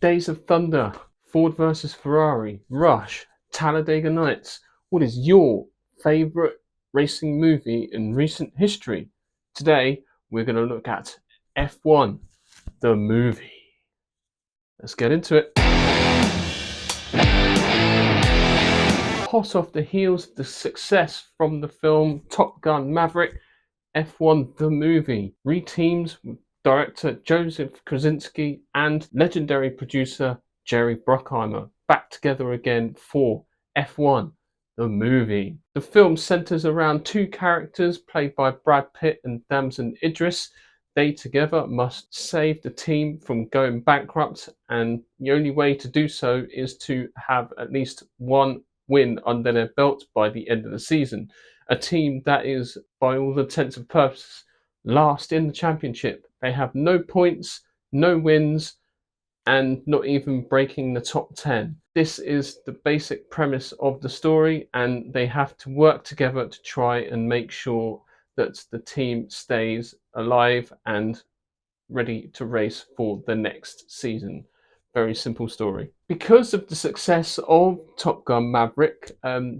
Days of Thunder, Ford versus Ferrari, Rush, Talladega Nights. What is your favourite racing movie in recent history? Today, we're going to look at F1, the movie. Let's get into it. Hot off the heels of the success from the film Top Gun Maverick, F1 the movie reteams with director Joseph Krasinski and legendary producer Jerry Bruckheimer back together again for F1 the movie. The film centers around two characters played by Brad Pitt and Damson Idris. They together must save the team from going bankrupt, and the only way to do so is to have at least one win under their belt by the end of the season. A team that is, by all intents and purposes, last in the championship. They have no points, no wins, and not even breaking the top 10. This is the basic premise of the story, and they have to work together to try and make sure that the team stays alive and ready to race for the next season. Very simple story. Because of the success of Top Gun Maverick,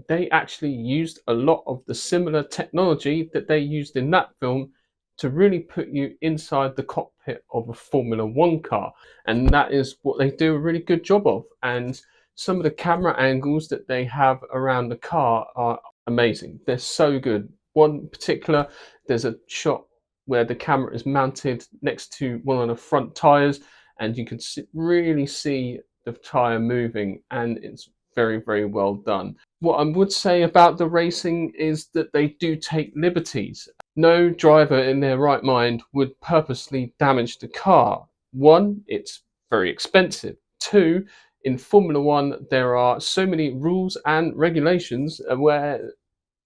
they actually used a lot of the similar technology that they used in that film to really put you inside the cockpit of a Formula One car. And that is what they do a really good job of. And some of the camera angles that they have around the car are amazing. They're so good. One particular, there's a shot where the camera is mounted next to one of the front tires, and you can really see the tyre moving, and it's very, very well done. What I would say about the racing is that they do take liberties. No driver in their right mind would purposely damage the car. One, it's very expensive. Two, in Formula One, there are so many rules and regulations where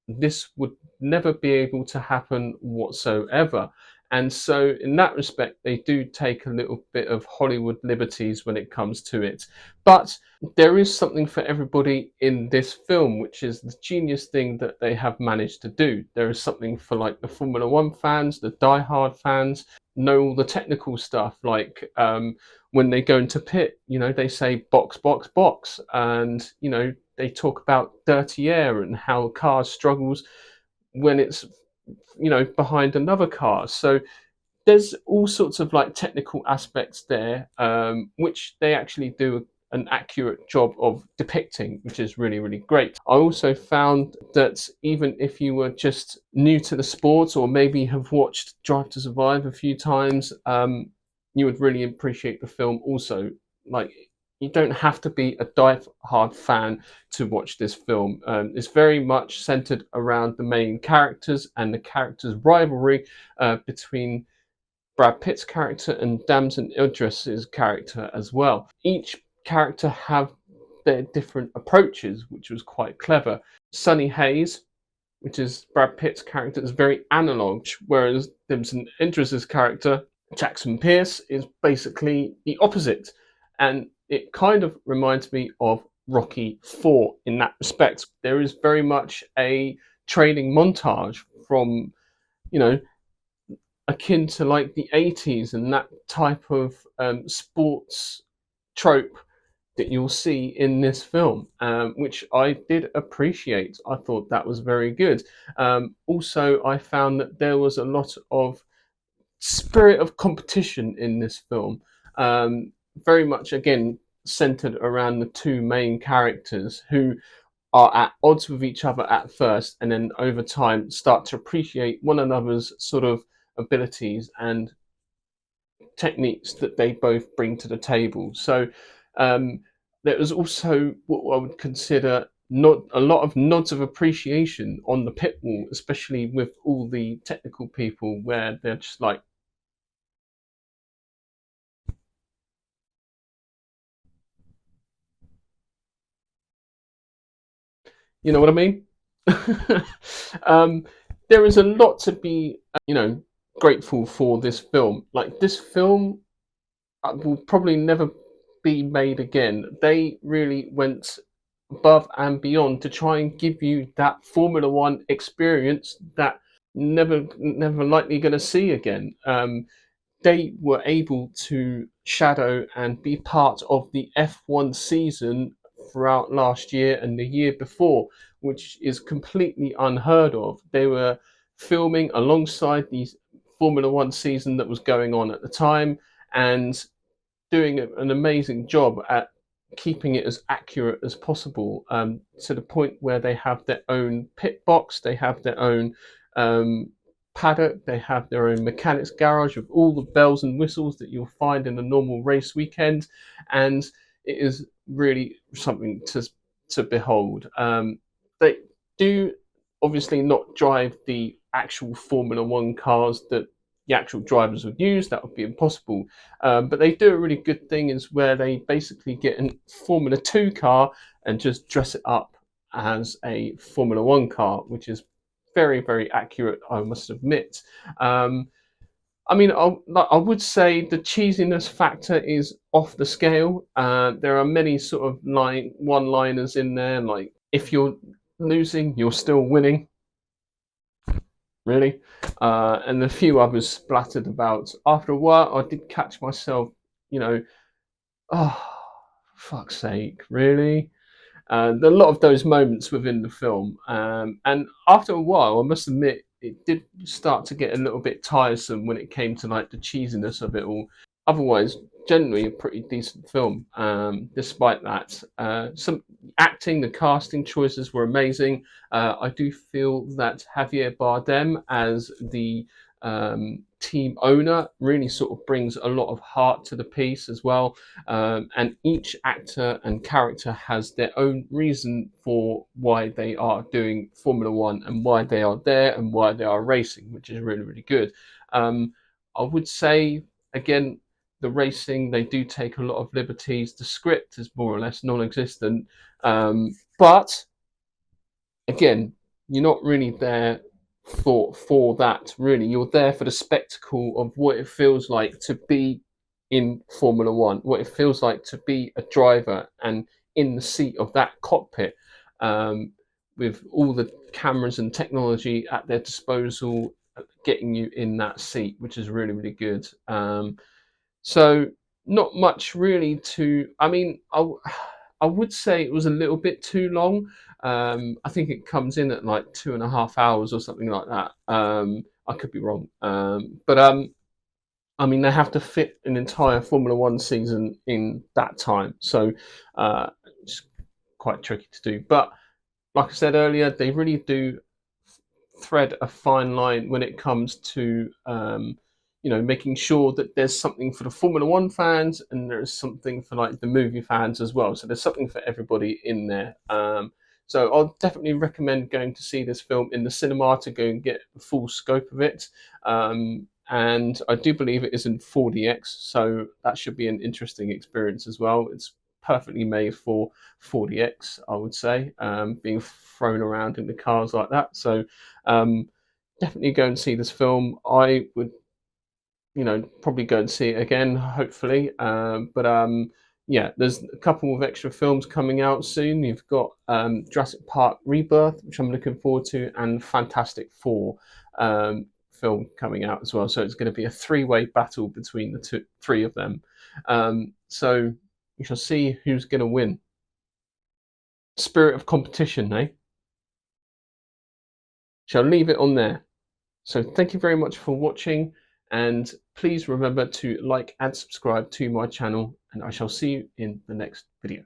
this would never be able to happen whatsoever. And so in that respect, they do take a little bit of Hollywood liberties when it comes to it. But there is something for everybody in this film, which is the genius thing that they have managed to do. There is something for like the Formula One fans, the diehard fans, know all the technical stuff, like when they go into pit, they say box, box, box. And, they talk about dirty air and how a car struggles when it's behind another car. So there's all sorts of like technical aspects there, which they actually do an accurate job of depicting, which is really, really great. I also found that even if you were just new to the sport, or maybe have watched Drive to Survive a few times, you would really appreciate the film also. Like, you don't have to be a die-hard fan to watch this film. It's very much centered around the main characters and the characters' rivalry between Brad Pitt's character and Damson Idris's character as well. Each character have their different approaches, which was quite clever. Sonny Hayes, which is Brad Pitt's character, is very analog, whereas Damson Idris's character, Jackson Pierce, is basically the opposite. And it kind of reminds me of Rocky IV in that respect. There is very much a training montage from, akin to like the 80s and that type of sports trope that you'll see in this film, which I did appreciate. I thought that was very good. Also, I found that there was a lot of spirit of competition in this film. Very much, again, centered around the two main characters who are at odds with each other at first, and then over time start to appreciate one another's sort of abilities and techniques that they both bring to the table. So there was also what I would consider not a lot of nods of appreciation on the pit wall, especially with all the technical people, where they're just like, you know what I mean? There is a lot to be, grateful for this film. Like, this film will probably never be made again. They really went above and beyond to try and give you that Formula One experience that never likely going to see again. they were able to shadow and be part of the F1 season throughout last year and the year before, which is completely unheard of. They were filming alongside the Formula One season that was going on at the time, and doing an amazing job at keeping it as accurate as possible, to the point where they have their own pit box, they have their own um, paddock, they have their own mechanics garage with all the bells and whistles that you'll find in a normal race weekend, and it is really something to behold. They do obviously not drive the actual Formula One cars that the actual drivers would use. That would be impossible. But they do a really good thing is where they basically get a Formula 2 car and just dress it up as a Formula 1 car, which is very, very accurate, I must admit. Um, I mean, I would say the cheesiness factor is off the scale. There are many sort of one-liners in there, like if you're losing, you're still winning. Really, and a few others splattered about. After a while, I did catch myself, you know, oh, fuck's sake, really? A lot of those moments within the film, and after a while, I must admit, it did start to get a little bit tiresome when it came to like the cheesiness of it all. Otherwise, generally a pretty decent film. Despite that, some acting, the casting choices were amazing. I do feel that Javier Bardem as the team owner really sort of brings a lot of heart to the piece as well. And each actor and character has their own reason for why they are doing Formula One and why they are there and why they are racing, which is really, really good. I would say, again, the racing, they do take a lot of liberties. The script is more or less non existent. But again, you're not really there for that. Really, you're there for the spectacle of what it feels like to be in Formula One, what it feels like to be a driver and in the seat of that cockpit, um, with all the cameras and technology at their disposal, getting you in that seat, which is really, really good. So not much really to. I mean, I would say it was a little bit too long. I think it comes in at like 2.5 hours or something like that. I could be wrong, but I mean they have to fit an entire Formula One season in that time, so it's quite tricky to do. But like I said earlier, they really do thread a fine line when it comes to making sure that there's something for the Formula One fans and there's something for like the movie fans as well. So there's something for everybody in there. So I'll definitely recommend going to see this film in the cinema to go and get the full scope of it. And I do believe it is in 4DX, so that should be an interesting experience as well. It's perfectly made for 4DX, I would say, being thrown around in the cars like that. So um, definitely go and see this film. I would, probably go and see it again, hopefully. But yeah, there's a couple of extra films coming out soon. You've got Jurassic Park Rebirth, which I'm looking forward to, and Fantastic Four film coming out as well. So it's going to be a three-way battle between the three of them. So we shall see who's going to win. Spirit of competition, eh? Shall leave it on there. So thank you very much for watching, and please remember to like and subscribe to my channel, and I shall see you in the next video.